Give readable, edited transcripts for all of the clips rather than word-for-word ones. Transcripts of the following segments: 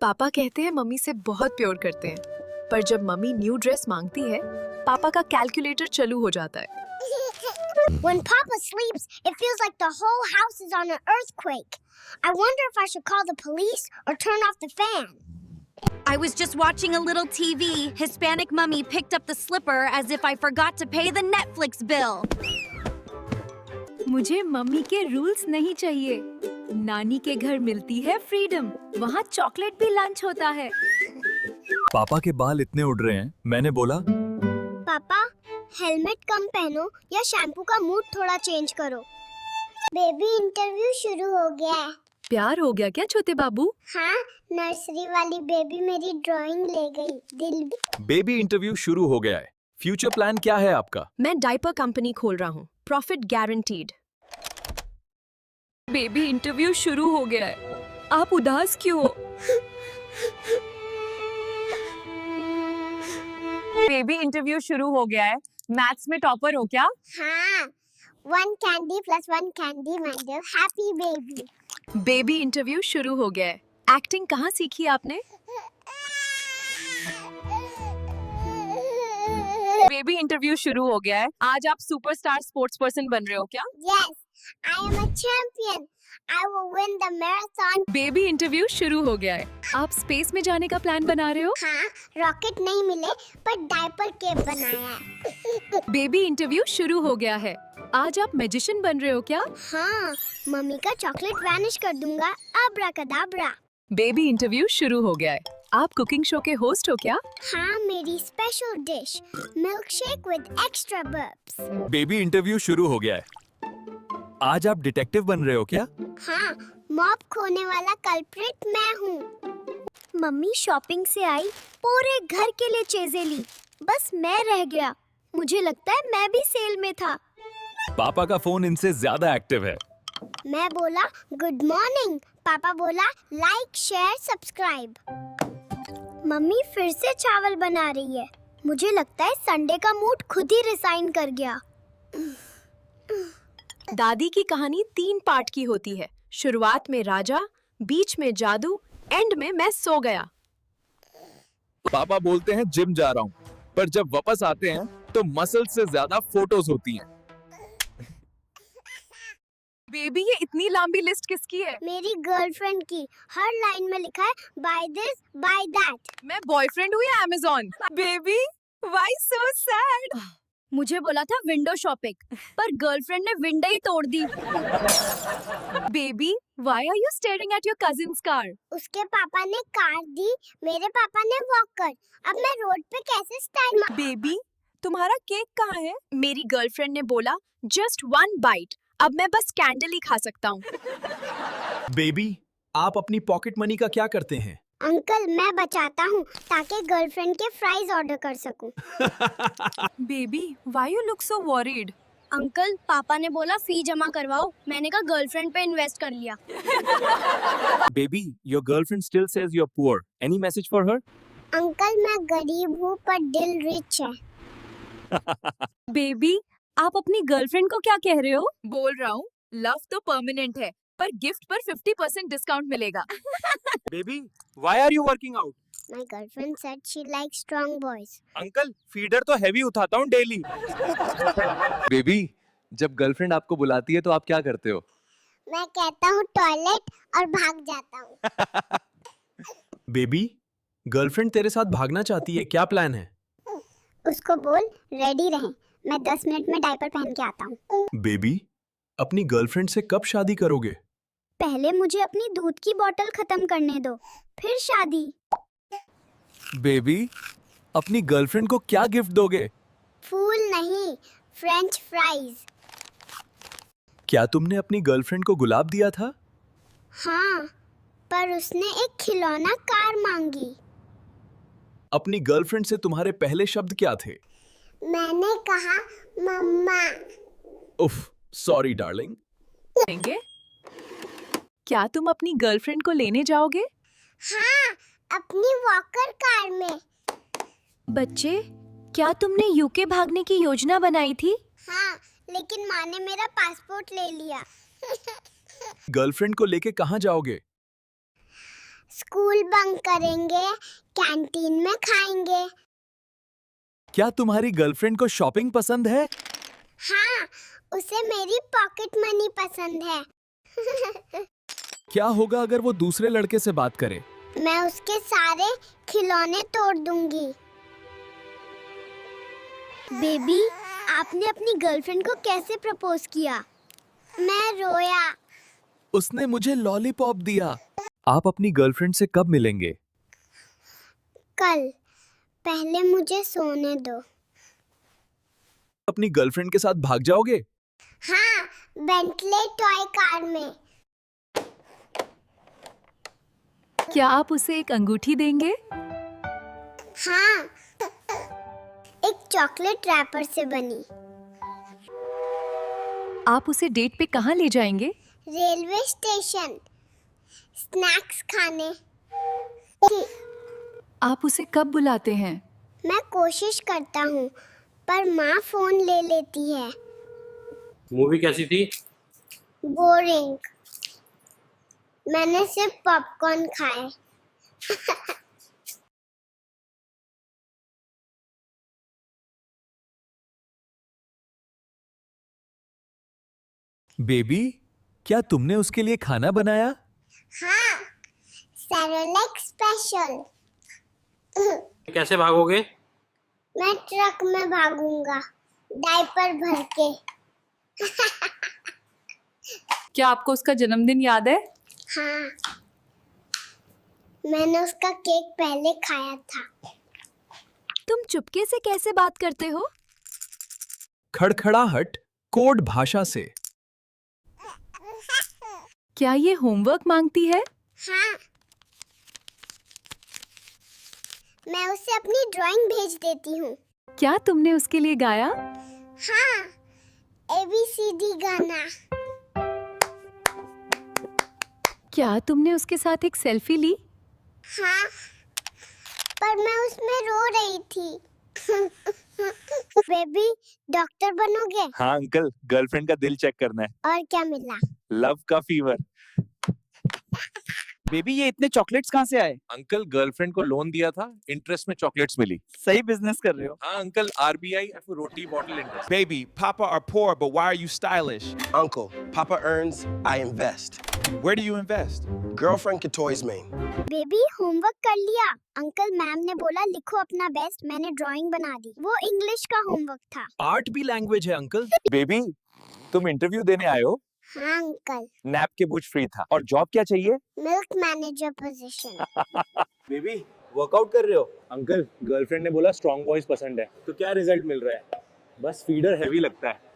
पापा कहते हैं मम्मी से बहुत प्यार करते हैं, पर जब मम्मी न्यू ड्रेस मांगती है, पापा का कैलकुलेटर चालू हो जाता है। When Papa sleeps, it feels like the whole house is on an earthquake. I wonder if I should call the police or turn off the fan. I was just watching a little TV. Hispanic mummy picked up the slipper as if I forgot to pay the Netflix bill. मुझे mummy के rules नहीं चाहिए। नानी के घर मिलती है freedom, वहाँ चॉकलेट भी लंच होता है। पापा के बाल इतने उड़ रहे हैं, मैंने बोला पापा, हेलमेट कम पहनो या शैम्पू का मूड थोड़ा चेंज करो। बेबी इंटरव्यू शुरू हो गया है। प्यार हो गया क्या छोटे बाबू? हाँ, नर्सरी वाली बेबी मेरी ड्राइंग ले गई। दिल भी। बेबी इंटरव्यू शुरू हो गया है। फ्यूचर प्लान क्या है आपका? मैं डायपर कंपनी खोल रहा हूँ, प्रॉफिट गारंटीड। बेबी इंटरव्यू शुरू हो गया है, आप उदास क्यों हो? बेबी इंटरव्यू शुरू हो गया है। मैथ्स में टॉपर हो क्या? हाँ, 1 candy plus 1 candy mandel, happy baby. Baby interview शुरू हो गया है। एक्टिंग कहाँ सीखी आपने? बेबी इंटरव्यू शुरू हो गया है। आज आप सुपरस्टार स्पोर्ट्स पर्सन बन रहे हो क्या? Yes, I am a champion. I will win the marathon. Baby interview शुरू हो गया है। आप स्पेस में जाने का प्लान बना रहे हो? हाँ, रॉकेट नहीं मिले पर डायपर केप बनाया है। बेबी इंटरव्यू शुरू हो गया है। आज आप मैजिशियन बन रहे हो क्या? हाँ, मम्मी का चॉकलेट वैनिश कर दूंगा, अब्राकडाब्रा। बेबी इंटरव्यू शुरू हो गया है। आप कुकिंग शो के होस्ट हो क्या? हाँ, मेरी special dish, milk shake with extra herbs. Baby interview शुरू हो गया है। आज आप डिटेक्टिव बन रहे हो क्या? हाँ, मॉब खोने वाला कल्प्रिट मैं हूँ। मम्मी शॉपिंग से आई, पूरे घर के लिए चीजें ली, बस मैं रह गया। मुझे लगता है मैं भी सेल में था। पापा का फोन इनसे ज्यादा एक्टिव है। मैं बोला गुड मॉर्निंग, पापा बोला लाइक शेयर सब्सक्राइब। मम्मी फिर से चावल बना रही है। मुझे लगता है संडे का मूड खुद ही रिजाइन कर गया। दादी की कहानी 3 पार्ट की होती है। शुरुआत में राजा, बीच में जादू, एंड में मैं सो गया। पापा बोलते हैं जिम जा रहा हूँ, पर जब वापस आते हैं तो मसल से ज्यादा फोटोज होती हैं। बेबी, ये इतनी लंबी लिस्ट किसकी है? मेरी गर्लफ्रेंड की। हर लाइन में लिखा है बाय दिस बाय दैट। मैं बॉयफ्रेंड हूँ या Amazon? Baby, why so sad? मुझे बोला था विंडो शॉपिंग, पर गर्लफ्रेंड ने विंडो ही तोड़ दी। Baby, why are you staring at your cousin's car? उसके पापा ने कार दी, मेरे पापा ने वॉकर। अब मैं रोड पे कैसे स्टाइल मार... बेबी, तुम्हारा केक कहाँ है? मेरी गर्लफ्रेंड ने बोला जस्ट 1 बाइट। अब मैं बस कैंडल ही खा सकता हूँ। बेबी, आप अपनी पॉकेट मनी का क्या करते हैं? अंकल, मैं बचाता हूँ ताकि गर्लफ्रेंड के फ्राइज ऑर्डर कर सकूं। Baby, why you look so worried? Uncle, पापा ने बोला फी जमा करवाओ। मैंने कहा गर्लफ्रेंड पे इन्वेस्ट कर लिया। Baby, your girlfriend still says you are poor. Any message for her? Uncle, मैं गरीब हूँ पर दिल रिच है। बेबी, आप अपनी गर्लफ्रेंड को क्या कह रहे हो? बोल रहा हूँ लव तो परमानेंट है, पर गिफ्ट पर 50% डिस्काउंट मिलेगा। Baby, why are you working out? My girlfriend said she likes strong boys. Uncle, feeder तो हैवी उठाता हूँ डेली। बेबी, जब गर्लफ्रेंड आपको बुलाती है तो आप क्या करते हो? मैं कहता हूँ टॉयलेट और भाग जाता हूँ। बेबी, गर्लफ्रेंड तेरे साथ भागना चाहती है, क्या प्लान है? उसको बोल रेडी रहे, मैं 10 मिनट में डायपर पहन के आता हूँ। बेबी, अपनी गर्लफ्रेंड से कब शादी करोगे? पहले मुझे अपनी दूध की बोतल खत्म करने दो, फिर शादी। बेबी, अपनी गर्लफ्रेंड को क्या गिफ्ट दोगे? फूल नहीं, फ्रेंच फ्राइज। क्या तुमने अपनी गर्लफ्रेंड को गुलाब दिया था? हाँ, पर उसने एक खिलौना कार मांगी। अपनी गर्लफ्रेंड से तुम्हारे पहले शब्द क्या थे? मैंने कहा मम्मा। उफ, सॉरी डार्लिंग। लेंगे? क्या तुम अपनी गर्लफ्रेंड को लेने जाओगे? हाँ, अपनी वॉकर कार में। बच्चे, क्या तुमने यूके भागने की योजना बनाई थी? हाँ, लेकिन माँ ने मेरा पासपोर्ट ले लिया। गर्लफ्रेंड को लेके कहाँ जाओगे? स्कूल बंक करेंगे, कैंटीन में खाएंगे। क्या तुम्हारी गर्लफ्रेंड को शॉपिंग पसंद है? हाँ, उसे मेरी पॉकेट मनी पसंद है। क्या होगा अगर वो दूसरे लड़के से बात करे? मैं उसके सारे खिलौने तोड़ दूंगी। बेबी, आपने अपनी गर्लफ्रेंड को कैसे प्रपोज किया? मैं रोया। उसने मुझे लॉलीपॉप दिया। आप अपनी गर्लफ्रेंड से कब मिलेंगे? कल। पहले मुझे सोने दो। अपनी गर्लफ्रेंड के साथ भाग जाओगे? हाँ, बेंटले टॉय कार में। क्या आप उसे एक अंगूठी देंगे? हाँ, एक चॉकलेट रैपर से बनी। आप उसे डेट पे कहाँ ले जाएंगे? रेलवे स्टेशन, स्नैक्स खाने। आप उसे कब बुलाते हैं? मैं कोशिश करता हूँ, पर माँ फोन ले लेती है। मूवी कैसी थी? बोरिंग। मैंने सिर्फ पॉपकॉर्न खाए। बेबी, क्या तुमने उसके लिए खाना बनाया? हाँ, सेरेलैक स्पेशल। कैसे भागोगे? मैं ट्रक में भागूंगा, डायपर भर के। क्या आपको उसका जन्मदिन याद है? हाँ, मैंने उसका केक पहले खाया था। तुम चुपके से कैसे बात करते हो? खड़खड़ाहट कोड भाषा से। क्या ये होमवर्क मांगती है? हाँ, मैं उसे अपनी ड्राइंग भेज देती हूँ। क्या तुमने उसके लिए गाया? हाँ, ABCD गाना। क्या तुमने उसके साथ एक सेल्फी ली? हाँ, पर मैं उसमें रो रही थी। बेबी, डॉक्टर बनोगे? हाँ अंकल, गर्लफ्रेंड का दिल चेक करना है। और क्या मिला? लव का फीवर। बेबी, ये इतने चॉकलेट्स कहाँ से आए? अंकल, गर्लफ्रेंड को लोन दिया था, इंटरेस्ट में चॉकलेट्स मिली। सही बिजनेस कर रहे हो। हाँ uncle, RBI roti bottle interest. Baby, Papa are poor, but why are you stylish? Uncle, Papa earns, I invest. Where do you invest? Girlfriend के toys में। बेबी, होमवर्क कर लिया? अंकल, मैम ने बोला लिखो अपना बेस्ट। मैंने ड्राइंग बना दी। वो इंग्लिश का होमवर्क था। आर्ट भी लैंग्वेज है अंकल। बेबी, तुम इंटरव्यू देने आए हो? हाँ अंकल। नैप के बुच फ्री था। और जॉब क्या चाहिए? Milk manager position. Baby, workout कर रहे हो? अंकल, गर्लफ्रेंड ने बोला स्ट्रॉन्ग बॉयज पसंद है। तो क्या रिजल्ट मिल रहा है? बस फीडर हैवी लगता है।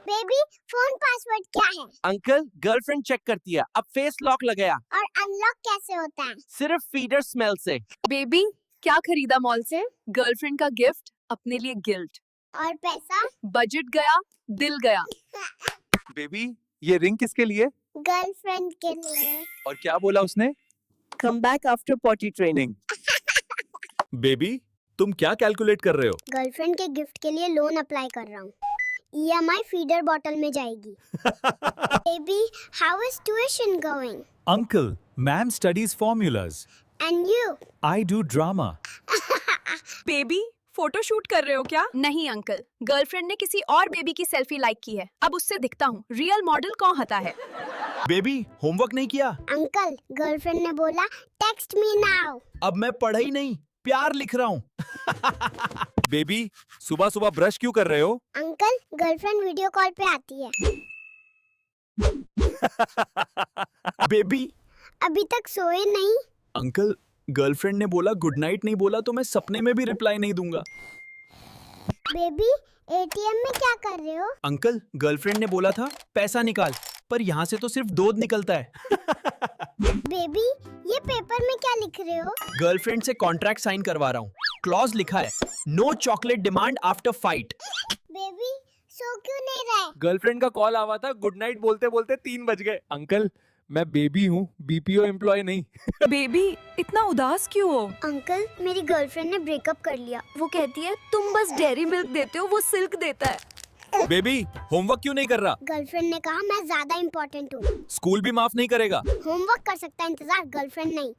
बेबी, फोन पासवर्ड क्या है? अंकल, गर्लफ्रेंड चेक करती है। अब फेस लॉक लगाया। और अनलॉक कैसे होता है? सिर्फ फीडर स्मेल से। बेबी, क्या खरीदा मॉल से? गर्लफ्रेंड का गिफ्ट, अपने लिए गिल्ट। और पैसा? बजट गया, दिल गया। बेबी, ये रिंग किसके लिए? गर्लफ्रेंड के लिए। और क्या बोला उसने? Come back after potty training. Baby, तुम क्या कैलकुलेट कर रहे हो? गर्लफ्रेंड के गिफ्ट के लिए लोन अप्लाई कर रहा हूँ। EMI फीडर बॉटल में जाएगी। Baby, how is tuition going? Uncle, ma'am studies formulas. And you? I do drama. Baby, photo shoot कर रहे हो क्या? नहीं अंकल, गर्लफ्रेंड ने किसी और बेबी की सेल्फी लाइक की है। अब उससे दिखता हूँ रियल मॉडल कौन होता है। बेबी, होमवर्क नहीं किया? अंकल, गर्लफ्रेंड ने बोला टेक्स्ट मी नाउ। अब मैं पढ़ा ही नहीं, प्यार लिख रहा हूँ। बेबी, सुबह सुबह ब्रश क्यों कर रहे हो? अंकल, गर्लफ्रेंड वीडियो कॉल पे आती है। बेबी, अभी तक सोए नहीं? अंकल, गर्लफ्रेंड ने बोला गुड नाइट नहीं बोला तो मैं सपने में भी रिप्लाई नहीं दूंगा। बेबी, ATM में क्या कर रहे हो? अंकल, गर्लफ्रेंड ने बोला था पैसा निकाल, पर यहाँ से तो सिर्फ दूध निकलता है। बेबी, ये पेपर में क्या लिख रहे हो? गर्लफ्रेंड से कॉन्ट्रैक्ट साइन करवा रहा हूँ। क्लॉज लिखा है, no chocolate demand after fight. Baby, सो क्यों नहीं रहे? गर्लफ्रेंड का कॉल आवा था, गुड नाइट बोलते बोलते 3 बज गए। अंकल, मैं बेबी हूँ, BPO एम्प्लॉय नहीं। बेबी, इतना उदास क्यों हो? अंकल, मेरी गर्लफ्रेंड ने ब्रेकअप कर लिया। वो कहती है तुम बस डेयरी मिल्क देते हो, वो सिल्क देता है। बेबी होमवर्क क्यों नहीं कर रहा? गर्लफ्रेंड ने कहा मैं ज्यादा इम्पोर्टेंट हूँ। स्कूल भी माफ नहीं करेगा? होमवर्क कर सकता है इंतजार, गर्लफ्रेंड नहीं।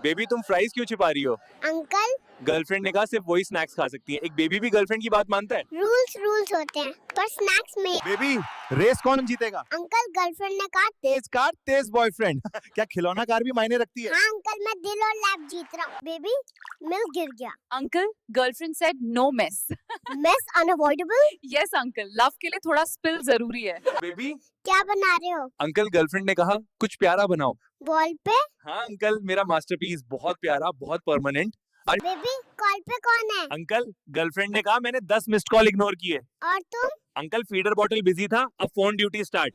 बेबी तुम फ्राइज क्यों छिपा रही हो? अंकल गर्लफ्रेंड ने कहा सिर्फ वही स्नैक्स खा सकती है। एक बेबी भी गर्लफ्रेंड की बात मानता है? रूल्स होते हैं, पर स्नैक्स में। बेबी रेस कौन जीतेगा? अंकल गर्लफ्रेंड ने कहा तेज कार तेज बॉयफ्रेंड। क्या खिलौना कार भी मायने रखती है? हाँ अंकल मैं दिल और लैब जीत रहा हूँ। बेबी मिल्क गिर गया। Uncle girlfriend said no mess. Mess unavoidable. Yes uncle, love के लिए थोड़ा स्पिल जरूरी है। बेबी क्या बना रहे हो? अंकल गर्लफ्रेंड ने कहा कुछ प्यारा बनाओ। वॉल पे? हाँ अंकल मेरा मास्टरपीस, बहुत प्यारा, बहुत परमानेंट। बेबी कॉल पे कौन है? अंकल गर्लफ्रेंड ने कहा मैंने 10 मिस्ड कॉल इग्नोर किए। और तुम? अंकल फीडर बॉटल बिजी था, अब फोन ड्यूटी स्टार्ट।